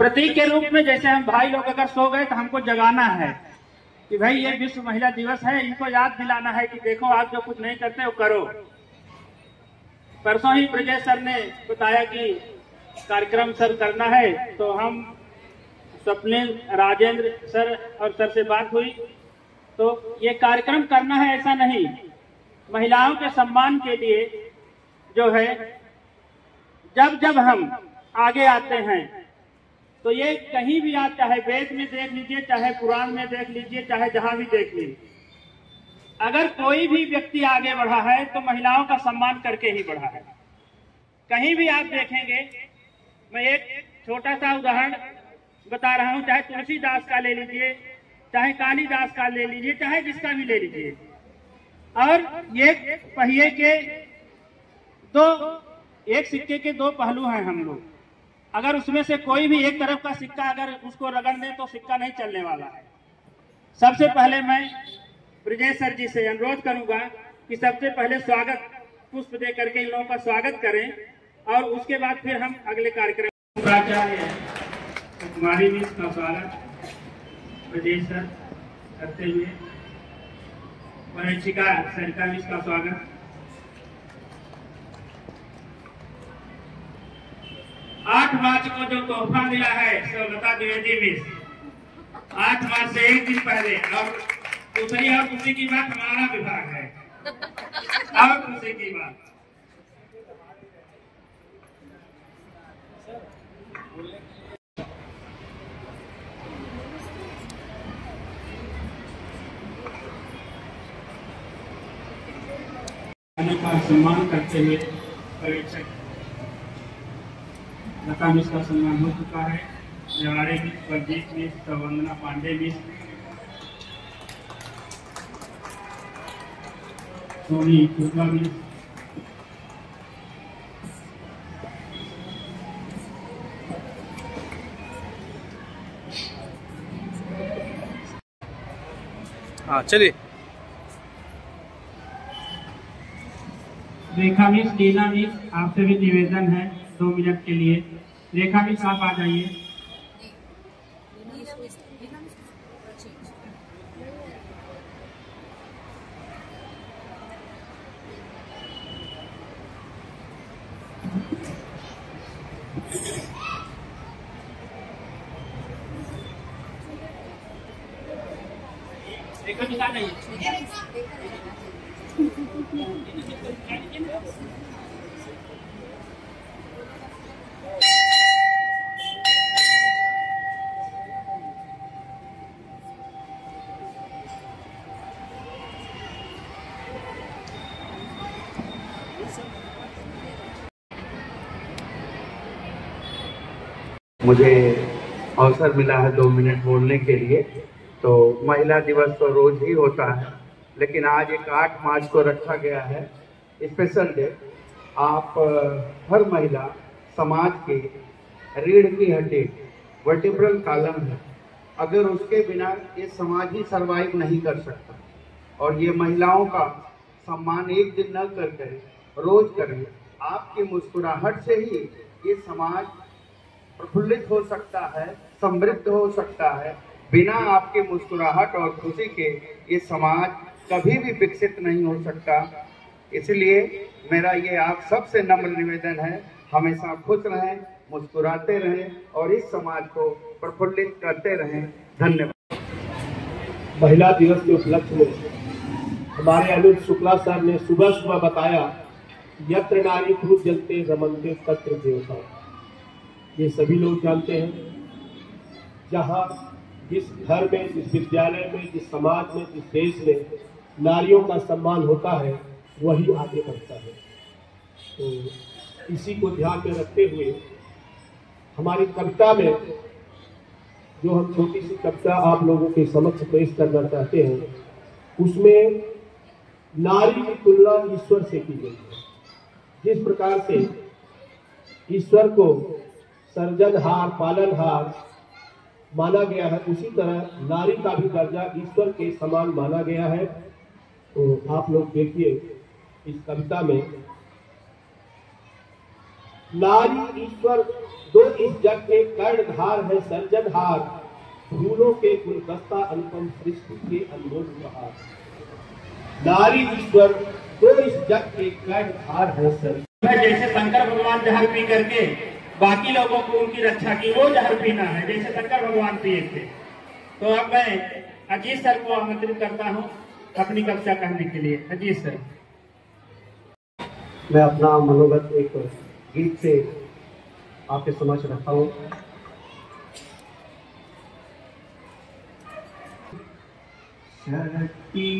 प्रतीक के रूप में जैसे हम भाई लोग अगर सो गए तो हमको जगाना है कि भाई ये विश्व महिला दिवस है, इनको याद दिलाना है कि देखो आप जो कुछ नहीं करते वो करो। परसों ही ब्रजेश सर ने बताया कि कार्यक्रम सर करना है, तो हम स्वप्निल, राजेंद्र सर और सर से बात हुई तो ये कार्यक्रम करना है, ऐसा नहीं, महिलाओं के सम्मान के लिए जो है जब जब हम आगे आते हैं तो ये कहीं भी आप चाहे वेद में देख लीजिए, चाहे पुराण में देख लीजिए, चाहे जहां भी देख लीजिए, अगर कोई भी व्यक्ति आगे बढ़ा है तो महिलाओं का सम्मान करके ही बढ़ा है। कहीं भी आप देखेंगे, मैं एक छोटा सा उदाहरण बता रहा हूं, चाहे तुलसीदास का ले लीजिए, चाहे कालिदास का ले लीजिए, चाहे जिसका भी ले लीजिए, और ये पहिए के एक सिक्के के दो पहलू हैं हम लोग। अगर उसमें से कोई भी एक तरफ का सिक्का अगर उसको रगड़ दे तो सिक्का नहीं चलने वाला है। सबसे पहले मैं ब्रजेश सर जी से अनुरोध करूंगा कि सबसे पहले स्वागत पुष्प दे करके इन लोगों का स्वागत करें और उसके बाद फिर हम अगले कार्यक्रम। प्राचार्य कुमारी मिस का स्वागत ब्रजेश सर करते हुए, परीक्षिका सरिता मिस का स्वागत, 8 मार्च को जो तोहफा मिला है सौलता द्विवेदी मिस, 8 मार्च से एक दिन पहले, और दूसरी और खुशी की बात हमारा विभाग है और खुशी की बात का सम्मान करते हुए परीक्षक लता मिस का सम्मान हो चुका है। जवाड़े मिस, परजीत मिस, वंदना पांडे मिस, सोनी कुर्मा मिस, हाँ चलिए, रेखा मिस, टीना मिस, आपसे भी निवेदन है 2 मिनट के लिए। रेखा मिस आप आ जाइए। रेखा मिस आ जाइए। मुझे अवसर मिला है 2 मिनट बोलने के लिए। तो महिला दिवस तो रोज ही होता है, लेकिन आज एक 8 मार्च को रखा गया है स्पेशल डे। आप हर महिला समाज के रीढ़ की हड्डी, वर्टिब्रल कॉलम है। अगर उसके बिना ये समाज ही सर्वाइव नहीं कर सकता। और ये महिलाओं का सम्मान एक दिन न करके रोज करें। आपकी मुस्कुराहट से ही ये समाज प्रफुल्लित हो सकता है, समृद्ध हो सकता है। बिना आपके मुस्कुराहट और खुशी के ये समाज कभी भी विकसित नहीं हो सकता। इसलिए मेरा ये आप सबसे नम्र निवेदन है, हमेशा खुश रहें, मुस्कुराते रहें और इस समाज को प्रफुल्लित करते रहें। धन्यवाद। महिला दिवस के उपलक्ष्य में हमारे अनुज शुक्ला सर ने सुबह सुबह बताया, यत्र नारी पुरुष जलते रमनते तत्र देवता। ये सभी लोग जानते हैं, जहाँ जिस घर में, जिस विद्यालय में, जिस समाज में, जिस देश में नारियों का सम्मान होता है वही आगे बढ़ता है। तो इसी को ध्यान में रखते हुए हमारी कविता में जो हम छोटी सी कविता आप लोगों के समक्ष पेश करना चाहते हैं, उसमें नारी की तुलना ईश्वर से की गई है। जिस प्रकार से ईश्वर को सर्जनहार, पालनहार माना गया है, उसी तरह नारी का भी दर्जा ईश्वर के समान माना गया है। तो आप लोग देखिए इस कविता में नारी ईश्वर दो इस जग के कर्णधार है सर्जनहार, फूलों के गुलदस्ता अनुपम सृष्टि के अनमोल उपहार। नारी ईश्वर दो इस जग के कर्णधार है सर्जनहार। जैसे शंकर भगवान जहर पी करके बाकी लोगों को उनकी रक्षा की, वो जहर पीना है जैसे शंकर भगवान पिए थे। तो अब मैं अजीत सर को आमंत्रित करता हूँ अपनी कविता कहने के लिए। अजीत सर। मैं अपना मनोगत एक गीत से आपके समक्ष रखता हूँ। शक्ति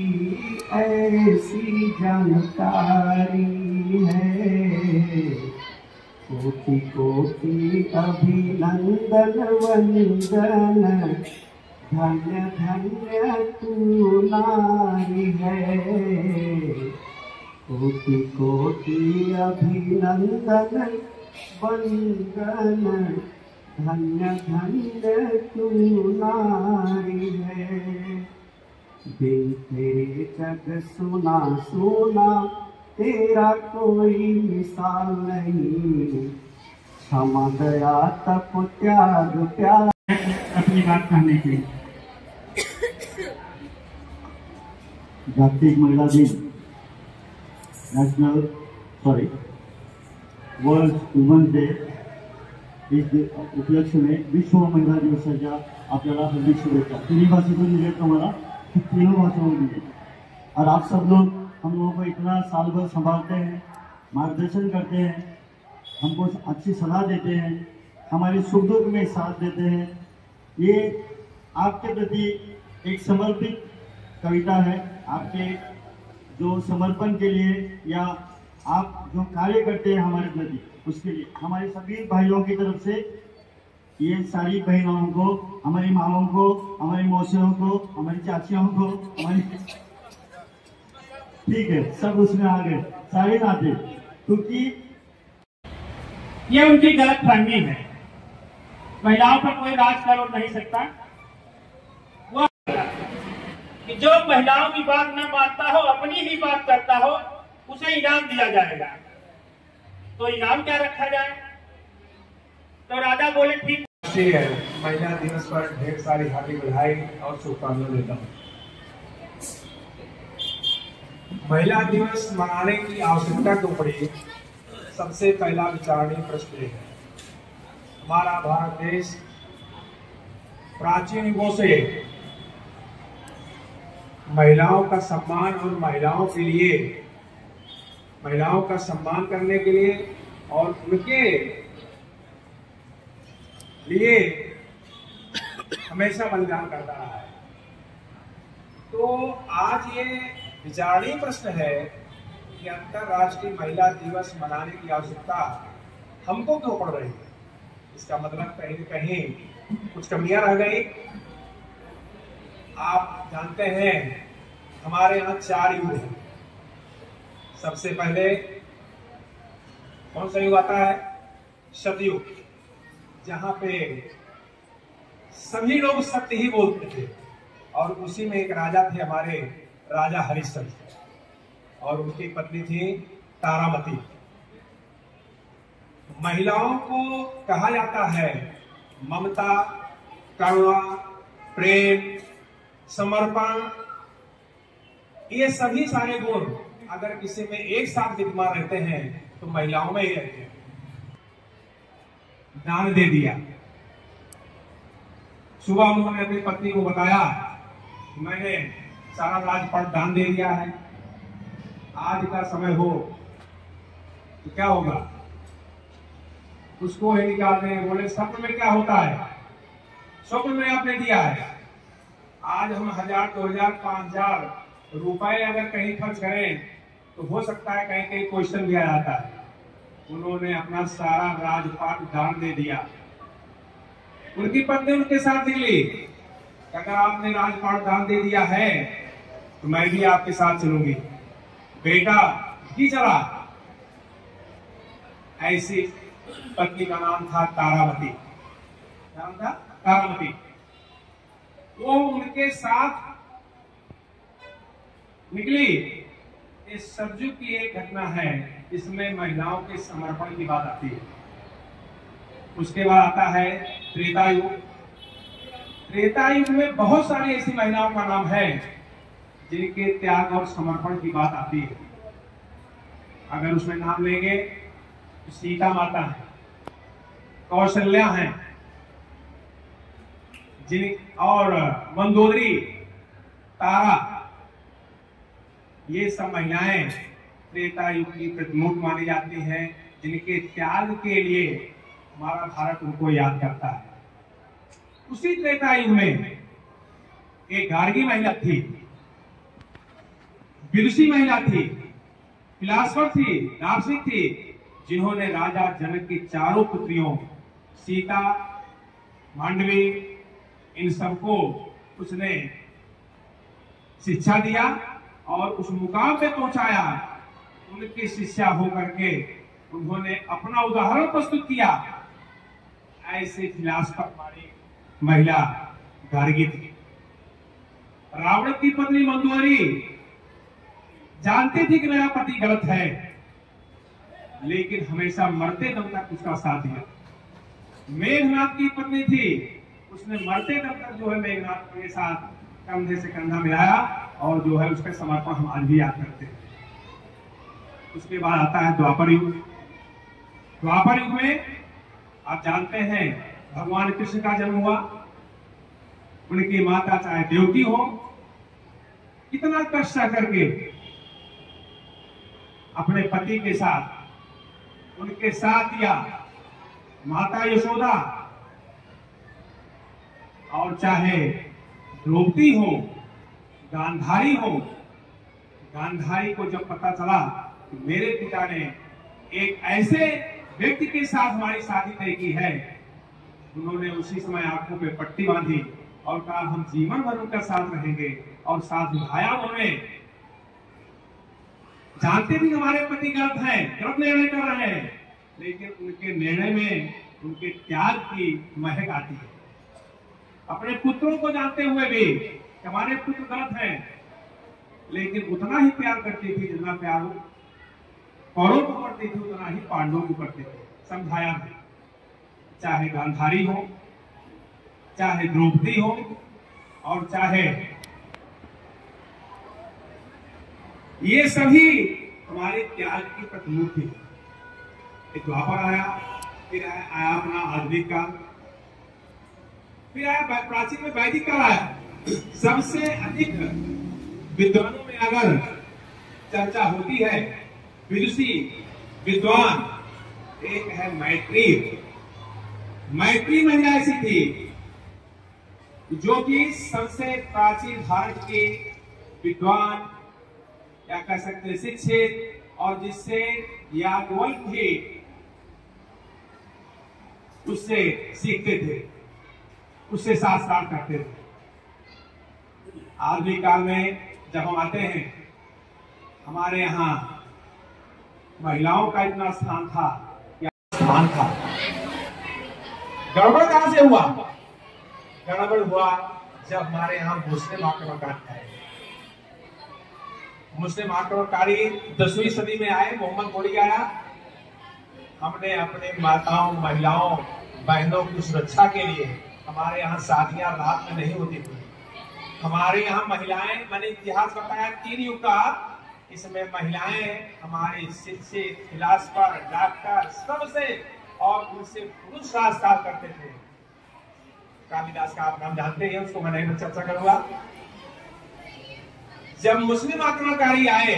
ऐसी जानकारी है, कोटि कोटि अभिनंदन वंदन, धन्य धन्य तू नारी है। कोटि कोटि अभिनंदन वंदन, धन्य धन्य तू नारी है। बिन तेरे जग सुना सुना, तेरा कोई मिसाल नहीं, क्षमा दया तप त्याग प्यार। अपनी बात कहने के लिए। जागतिक महिला दिन वर्ल्ड वुमन डे इस उपलक्ष्य में विश्व महिला दिवसाच्या आपल्याला हार्दिक शुभेच्छा। तिन्ही भाषेतून मिले तुम्हाला, तीनों भाषाओं में मिले। और आप सब लोग हम लोगों को इतना साल भर संभालते हैं, मार्गदर्शन करते हैं, हमको अच्छी सलाह देते हैं, हमारे सुख दुख में साथ देते हैं। ये आपके प्रति एक समर्पित कविता है। आपके जो समर्पण के लिए या आप जो कार्य करते हैं हमारे प्रति, उसके लिए हमारे सभी भाइयों की तरफ से ये सारी बहनों को, हमारी माओं को, हमारी मौसियों को, हमारी चाचियों को, हमारी ठीक है सब उसमें आ गए सारे नाते, क्योंकि ये उनकी गलत फहमी है। महिलाओं पर कोई राज कर नहीं सकता। वो कि जो महिलाओं की बात न मानता हो, अपनी ही बात करता हो, उसे इनाम दिया जाएगा। तो इनाम क्या रखा जाए? तो राजा बोले ठीक। महिला दिवस पर ढेर सारी हार्दिक बधाई और शुभकामनाएं देता हूँ। महिला दिवस मनाने की आवश्यकता क्यों पड़ी? सबसे पहला विचारणीय प्रश्न है, हमारा भारत देश प्राचीन युगों से महिलाओं का सम्मान और महिलाओं का सम्मान करने के लिए और उनके लिए हमेशा बलिदान करता रहा है। तो आज ये विचारणीय प्रश्न है कि अंतर्राष्ट्रीय महिला दिवस मनाने की आवश्यकता हमको क्यों पड़ रही है? इसका मतलब कहीं न कहीं कुछ कमियां रह गई। आप जानते हैं हमारे यहाँ 4 युग हैं। सबसे पहले कौन सा युग आता है? सतयुग, जहां पे सभी लोग सत्य ही बोलते थे और उसी में एक राजा थे हमारे राजा हरिश्चंद्र, और उनकी पत्नी थी तारामती। महिलाओं को कहा जाता है ममता, करुणा, प्रेम, समर्पण, ये सभी सारे गुण अगर किसी में एक साथ विद्यमान रहते हैं तो महिलाओं में ही रहते हैं। दान दे दिया। सुबह उन्होंने अपनी पत्नी को बताया कि मैंने सारा राजपाट दान दे दिया है, आज का समय हो तो क्या होगा? उसको ही निकाल दें। बोले स्वप्न में क्या होता है? स्वप्न में आपने दिया है। आज हम 1000, 2000, 5000 रुपए अगर कहीं खर्च करें तो हो सकता है कहीं कहीं क्वेश्चन भी आ जाता है। उन्होंने अपना सारा राजपाट दान दे दिया। उनकी पत्नी उनके साथ निकली, अगर आपने राजपाट दान दे दिया है तो मैं भी आपके साथ चलूंगी। बेटा भी चला। ऐसी पत्नी का नाम था तारामती। नाम था तारामती। वो उनके साथ निकली। इस सतयुग की एक घटना है, इसमें महिलाओं के समर्पण की बात आती है। उसके बाद आता है त्रेता युग। त्रेता युग में बहुत सारी ऐसी महिलाओं का नाम है जिनके त्याग और समर्पण की बात आती है। अगर उसमें नाम लेंगे तो सीता माता है, कौशल्या है, और मंदोदरी, तारा, ये सब महिलाएं त्रेता युग की प्रतिमूर्त मानी जाती हैं, जिनके त्याग के लिए हमारा भारत उनको याद करता है। उसी त्रेता युग में एक गार्गी महिला थी, विदुषी महिला थी, फिलासफर थी, दार्शनिक थी, जिन्होंने राजा जनक की चारों पुत्रियों सीता, मांडवी, इन सबको उसने शिक्षा दिया और उस मुकाम पे पहुंचाया। उनकी शिष्या होकर के उन्होंने अपना उदाहरण प्रस्तुत किया। ऐसे फिलासफर वाली महिला गार्गी थी। रावण की पत्नी मंदोदरी जानती थी कि मेरा पति गलत है, लेकिन हमेशा मरते दम तक उसका साथ दिया। मेघनाथ की पत्नी थी, उसने मरते दम तक जो है मेघनाथ के साथ कंधे से कंधा मिलाया और जो है उसका समर्पण हम आज भी याद करते हैं। उसके बाद आता है द्वापर युग। द्वापर युग में आप जानते हैं भगवान कृष्ण का जन्म हुआ। उनकी माता चाहे देवकी हो, कितना कष्ट करके अपने पति के साथ उनके साथ दिया। माता यशोदा और चाहे द्रौपदी हो, गांधारी हो, गांधारी को जब पता चला कि मेरे पिता ने एक ऐसे व्यक्ति के साथ हमारी शादी तय की है, उन्होंने उसी समय आंखों पे पट्टी बांधी और कहा हम जीवन भर उनका साथ रहेंगे, और साथ निभाया उन्होंने। जानते भी हमारे पति गलत हैं, गलत निर्णय कर रहे हैं, लेकिन उनके निर्णय में उनके त्याग की महक आती है। अपने पुत्रों को जानते हुए भी हमारे पुत्र गलत हैं, लेकिन उतना ही प्यार करती थी जितना प्यार कौरवों को करती थी, उतना ही पांडवों को करते थे। समझाया भी, चाहे गांधारी हो, चाहे द्रौपदी हो, और चाहे ये सभी हमारे त्याग की प्रतिमूर्ति। एक द्वापर आया, फिर आया अपना आधुनिक काल, फिर आया प्राचीन में वैदिक काल आया। सबसे अधिक विद्वानों में अगर चर्चा होती है विदुषी विद्वान, एक है मैत्री। मैत्री महिला ऐसी थी जो कि सबसे प्राचीन भारत की विद्वान या कह सकते शिक्षित, और जिससे याज्ञवल्क्य भी उससे सीखते थे, उससे साथ करते थे। आधुनिक काल में जब हम आते हैं, हमारे यहाँ महिलाओं का इतना स्थान था, या स्थान था। गड़बड़ कहां से हुआ? गड़बड़ हुआ जब हमारे यहाँ मुस्लिम आक्रमणकारी आए। मुस्लिम आक्रमणकारी 10वीं सदी में आए, मोहम्मद घोरी आया। हमने अपने माताओं, महिलाओं, बहनों की सुरक्षा के लिए, हमारे यहाँ शादियां रात में नहीं होती थी। हमारे यहाँ महिलाएं, मैंने इतिहास बताया 3 युग का, इसमें महिलाएं हमारे शिक्षित, फिलासफर, डॉक्टर सबसे, और उनसे पुरुष राजकाज करते थे। कालिदास का आप नाम जानते हैं, उसको मैं नहीं चर्चा करूंगा। जब मुस्लिम आक्रमणकारी आए,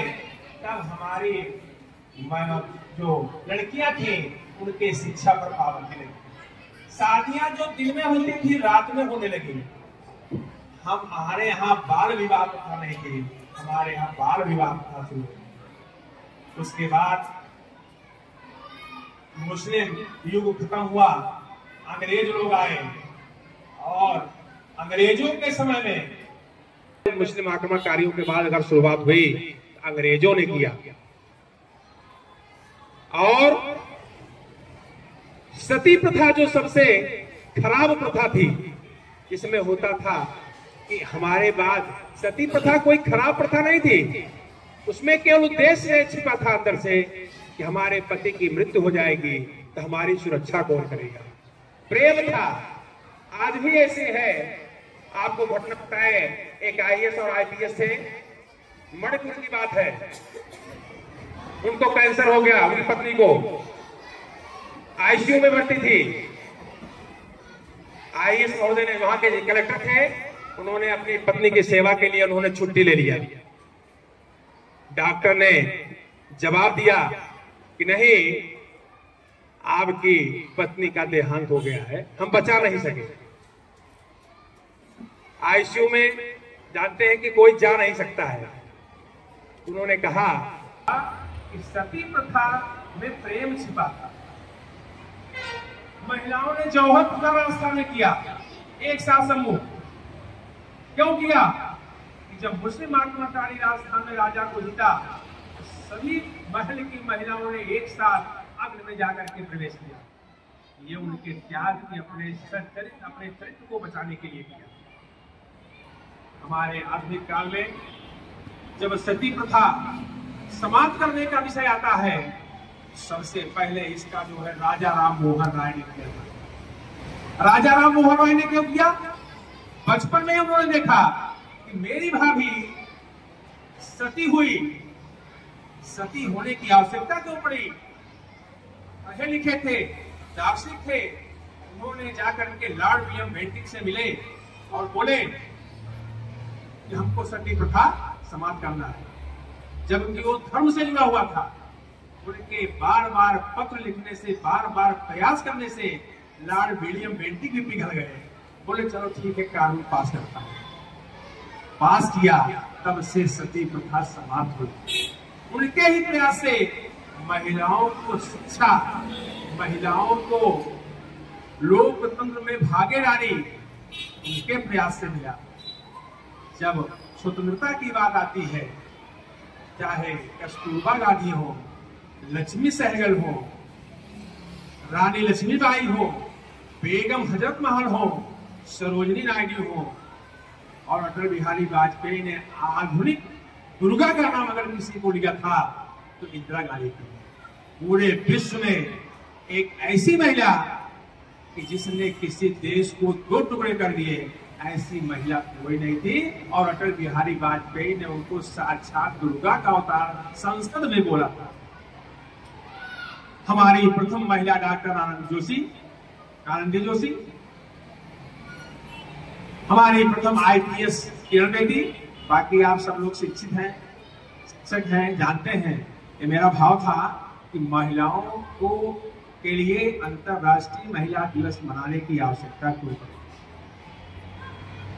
तब हमारी जो लड़कियां थी उनके शिक्षा पर पाबंदी लगी। शादियां जो दिन में होती थी रात में होने लगी। हमारे यहाँ बाल विवाह प्रथा नहीं थी, हमारे यहाँ बाल विवाह प्रथा शुरू हुई। उसके बाद मुस्लिम युग खत्म हुआ, अंग्रेज लोग आए, और अंग्रेजों के समय में मुस्लिम आक्रमणकारियों के बाद अगर शुरुआत हुई, अंग्रेजों ने किया। और सती प्रथा जो सबसे खराब प्रथा थी, इसमें होता था कि हमारे बाद सती प्रथा कोई खराब प्रथा नहीं थी, उसमें केवल उद्देश्य छिपा था अंदर से कि हमारे पति की मृत्यु हो जाएगी तो हमारी सुरक्षा कौन करेगा। प्रेम था, आज भी ऐसे है। आपको घटना पता है, एक IAS और IPS थे, मणिपुर की बात है, उनको कैंसर हो गया, उनकी पत्नी को ICU में भर्ती थी। IAS महोदय ने, वहां के कलेक्टर थे, उन्होंने अपनी पत्नी की सेवा के लिए उन्होंने छुट्टी ले लिया। डॉक्टर ने जवाब दिया कि नहीं, आपकी पत्नी का देहांत हो गया है, हम बचा नहीं सके। ICU में जानते हैं कि कोई जा नहीं सकता है। उन्होंने कहा कि सती प्रथा में प्रेम छिपा था। महिलाओं ने जौहर पुकार राजस्थान में किया, एक साथ समूह। क्यों किया? कि जब मुस्लिम आक्रमणकारी राजस्थान में राजा को जीता, सभी महल की महिलाओं ने एक साथ अग्नि में जाकर के प्रवेश किया। ये उनके त्याग की अपने चरित्र को बचाने के लिए किया। हमारे आधुनिक काल में जब सती प्रथा समाप्त करने का विषय आता है, सबसे पहले इसका जो है राजा राम मोहन राय ने किया था। राजा राम मोहन राय ने क्यों किया? बचपन में उन्होंने देखा कि मेरी भाभी सती हुई, सती होने की आवश्यकता क्यों पड़ी? पढ़े लिखे थे, दार्शनिक थे, उन्होंने जाकर के लॉर्ड विलियम बेंटिक से मिले और बोले कि हमको सती प्रथा समाप्त करना है। जबकि वो धर्म से जुड़ा हुआ था, उनके बार बार पत्र लिखने से, बार बार प्रयास करने से लॉर्ड विलियम बेंटिक भी पिघल गए। बोले चलो ठीक है, कानून पास करता हूं। पास किया, तब से सती प्रथा समाप्त हुई। उनके ही प्रयास से महिलाओं को शिक्षा, महिलाओं को लोकतंत्र में भागीदारी उनके प्रयास से मिला। जब स्वतंत्रता की बात आती है, चाहे कस्तूरबा गांधी हो, लक्ष्मी सहगल हो, रानी लक्ष्मीबाई हो, बेगम हजरत महल हो, सरोजनी नायडू हो, और अटल बिहारी वाजपेयी ने आधुनिक दुर्गा का नाम अगर किसी को लिया था तो इंदिरा गांधी थी। पूरे विश्व में एक ऐसी महिला कि जिसने किसी देश को 2 टुकड़े कर दिए, ऐसी महिला कोई नहीं थी। और अटल बिहारी वाजपेयी ने उनको साक्षात दुर्गा का अवतार संसद में बोला था। हमारी प्रथम महिला डॉक्टर आनंदी जोशी, हमारी प्रथम IPS किरण बेदी। बाकी आप सब लोग शिक्षित हैं, शिक्षक हैं, जानते हैं कि मेरा भाव था कि महिलाओं को के लिए अंतर्राष्ट्रीय महिला दिवस मनाने की आवश्यकता कोई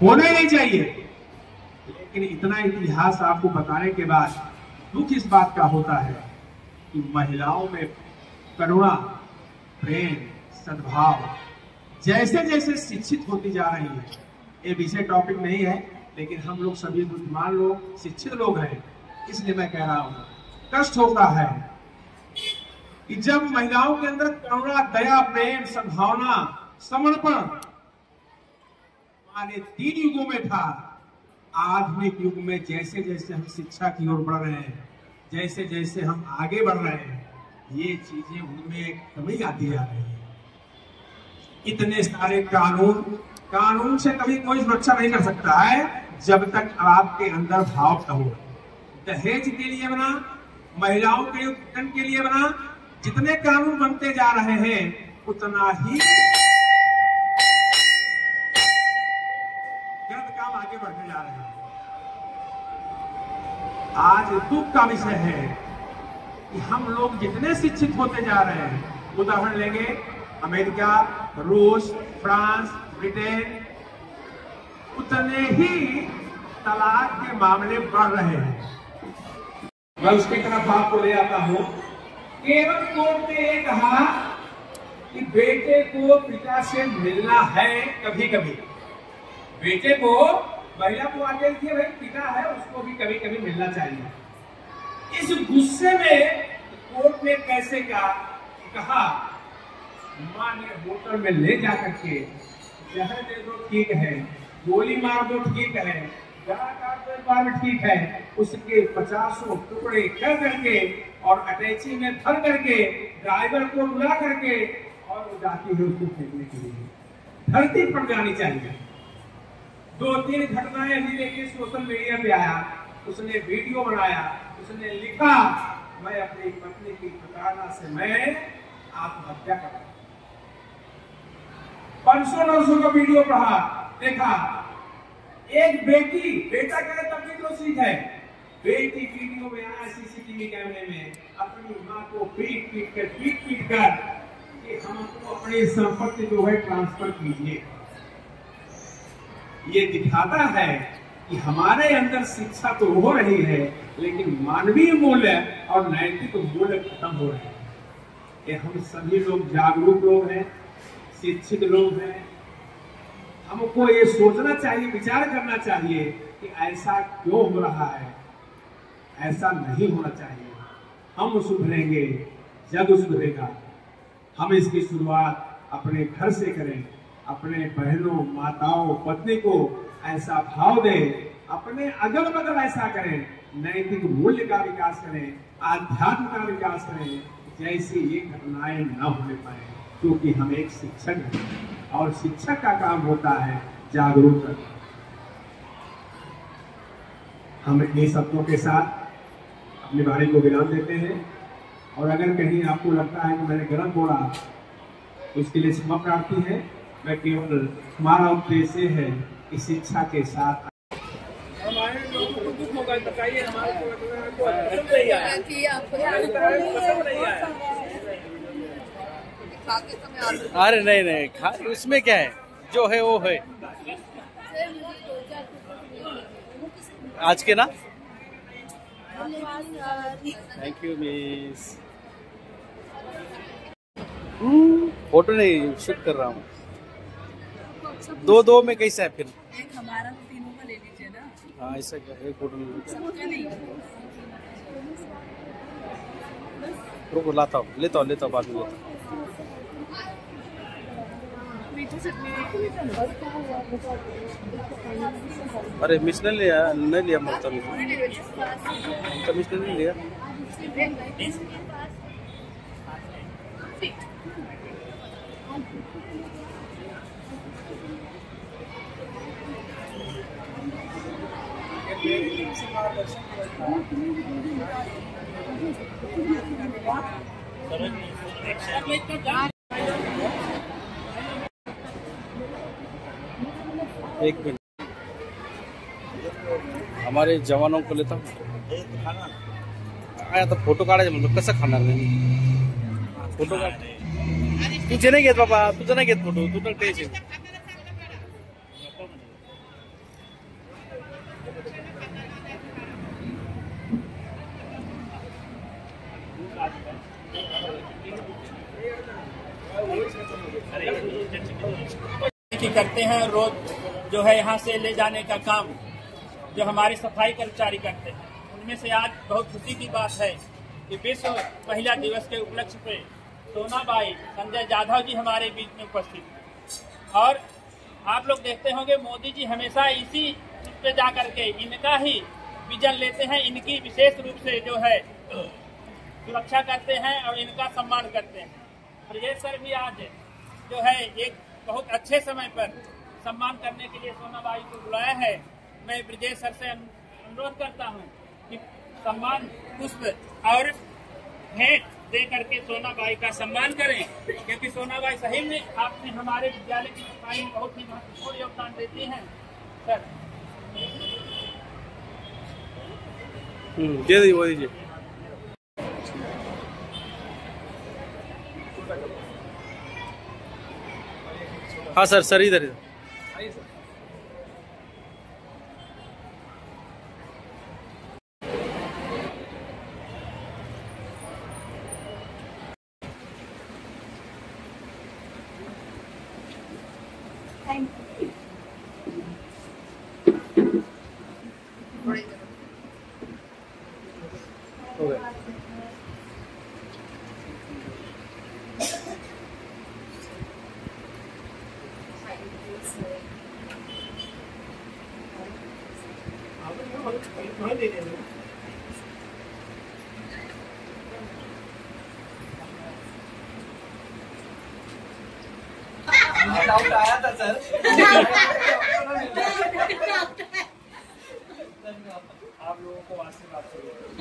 होना ही नहीं चाहिए। लेकिन इतना इतिहास आपको बताने के बाद दुख इस बात का होता है कि महिलाओं में करुणा, प्रेम, सद्भाव जैसे जैसे शिक्षित होती जा रही है, ये विषय टॉपिक नहीं है, लेकिन हम लोग सभी बुद्धिमान लोग, शिक्षित लोग हैं, इसलिए मैं कह रहा हूं, कष्ट होता है कि जब महिलाओं के अंदर करुणा, दया, प्रेम, सद्भावना, समर्पण हमारे 3 युगों में था, आधुनिक युग में जैसे जैसे हम शिक्षा की ओर बढ़ रहे हैं, जैसे जैसे हम आगे बढ़ रहे हैं, ये चीजें उनमें कमी आती जा रही है। इतने सारे कानून से कभी कोई सुरक्षा नहीं कर सकता है जब तक आपके अंदर भाव न हो। दहेज के लिए बना, महिलाओं के उत्पीड़न के लिए बना, जितने कानून बनते जा रहे हैं उतना ही गलत काम आगे बढ़ते जा रहे हैं। आज दुख का विषय है कि हम लोग जितने शिक्षित होते जा रहे हैं, उदाहरण लेंगे अमेरिका, रूस, फ्रांस, ब्रिटेन, उतने ही तलाक के मामले बढ़ रहे हैं। मैं उसकी तरफ आपको ले आता हूं। केवल कोर्ट ने यह कहा कि बेटे को पिता से मिलना है कभी कभी, बेटे को, महिला को आदेश दिया भाई पिता है उसको भी कभी कभी मिलना चाहिए। इस गुस्से में कोर्ट ने कैसे कहा मां ने होटल में ले जाकर के जहर दे दो ठीक है, गोली मार दो ठीक है, गला काट दो एक बार में ठीक है, उसके 50 टुकड़े कर करके और अटैची में भर करके ड्राइवर को बुला करके और वो जाती है उसको फेंकने के लिए। धरती पर जानी चाहिए। 2-3 घटनाएं अभी देखिए सोशल मीडिया पे आया, उसने वीडियो बनाया, उसने लिखा मैं अपनी पत्नी की प्रताड़ना से मैं आत्महत्या कर, 500-900 का वीडियो पढ़ा देखा। एक बेटा करे तब भी तो सीख है, बेटी वीडियो में आया सीसीटीवी कैमरे में अपनी माँ को पीट कर कि हमको अपनी संपत्ति जो है ट्रांसफर कीजिए। ये दिखाता है कि हमारे अंदर शिक्षा तो हो रही है, लेकिन मानवीय मूल्य और नैतिक मूल्य खत्म हो रहे हैं। ये हम सभी लोग जागरूक लोग हैं, शिक्षित लोग हैं, हमको ये सोचना चाहिए, विचार करना चाहिए कि ऐसा क्यों हो रहा है, ऐसा नहीं होना चाहिए। हम सुधरेंगे, जग सुधरेगा। हम इसकी शुरुआत अपने घर से करें, अपने बहनों, माताओं, पत्नी को ऐसा भाव दें, अपने अगल बगल ऐसा करें, नैतिक मूल्य का विकास करें, आध्यात्म का विकास करें, जैसे ये घटनाएं न होने पाए। क्योंकि हम एक शिक्षक हैं और शिक्षक का काम होता है जागरूक करना। हम इन शब्दों के साथ अपनी वाणी को विराम देते हैं, और अगर कहीं आपको लगता है कि मैंने गलत बोला तो उसके लिए क्षमा प्रार्थी है। मैं केवल हमारा उद्देश्य है कि शिक्षा के साथ हमारे लोगों को दुख होगा, बताइए हमारे को पसंद नहीं आया, पसंद नहीं आया। अरे नहीं खा, उसमें क्या है, जो है वो है। आज के ना, थैंक यू मिस। फोटो नहीं शूट कर रहा हूँ। 2-2 में कैसा है फिर? एक हमारा तो तीनों का ले लीजिए ना। हाँ ऐसा क्या, एक फोटो नहीं, रुको लाता हूँ, लेता हूँ बाद में लेता हूँ। अरे मिस नहीं लिया ममता मिस नहीं लिया। एक मिनट, हमारे जवानों को लेता आया तो फोटो काढायचं म्हणतो, कसं खाणार नाही फोटो काढ। तुझे नाही घेत बाबा, तुझं नाही घेत फोटो, तुझं टेन्शन। करते हैं रोज जो है यहाँ से ले जाने का काम जो हमारे सफाई कर्मचारी करते हैं, उनमें से आज बहुत खुशी की बात है कि विश्व महिला दिवस के उपलक्ष्य पे सोनाबाई संजय जाधव जी हमारे बीच में उपस्थित हैं। और आप लोग देखते होंगे मोदी जी हमेशा इसी पे जा करके इनका ही विजन लेते हैं, इनकी विशेष रूप से जो है सुरक्षा करते हैं और इनका सम्मान करते हैं। ब्रजेश सर भी आज जो है एक बहुत अच्छे समय पर सम्मान करने के लिए सोनाबाई को बुलाया है। मैं ब्रजेश सर से अनुरोध करता हूं कि सम्मान पुष्प और भेंट दे करके सोनाबाई का सम्मान करें, क्योंकि सोनाबाई सही में आपने हमारे विद्यालय की सफाई में बहुत ही महत्वपूर्ण योगदान देती हैं। सर दे दीजिए। हाँ सर इधर हो गया। मुझे डाउट आया था सर। आप लोगों को आशीर्वाद चाहिए।